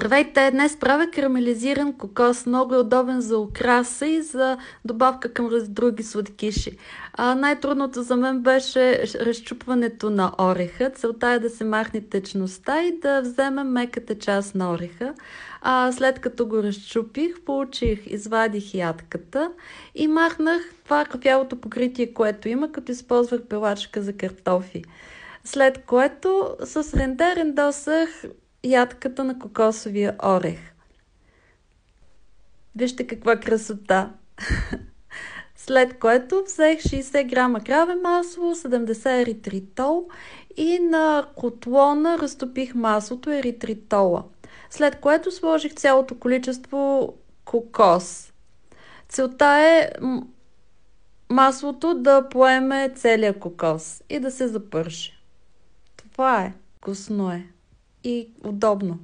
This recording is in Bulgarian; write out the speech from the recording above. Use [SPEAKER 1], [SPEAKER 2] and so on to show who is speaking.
[SPEAKER 1] Здравейте! Днес правя карамелизиран кокос. Много е удобен за украса и за добавка към други сладкиши. Най-трудното за мен беше разчупването на ореха. Целта е да се махне течността и да вземем меката част на ореха. След като го разчупих, извадих ядката и махнах това кафявото покритие, което има, като използвах пилачка за картофи. След което с рендер рендосах ядката на кокосовия орех. Вижте каква красота! След което взех 60 грама краве масло, 70 еритритол и на котлона разтопих маслото еритритола. След което сложих цялото количество кокос. Целта е маслото да поеме целия кокос и да се запърши. Това е. Вкусно е. И удобно.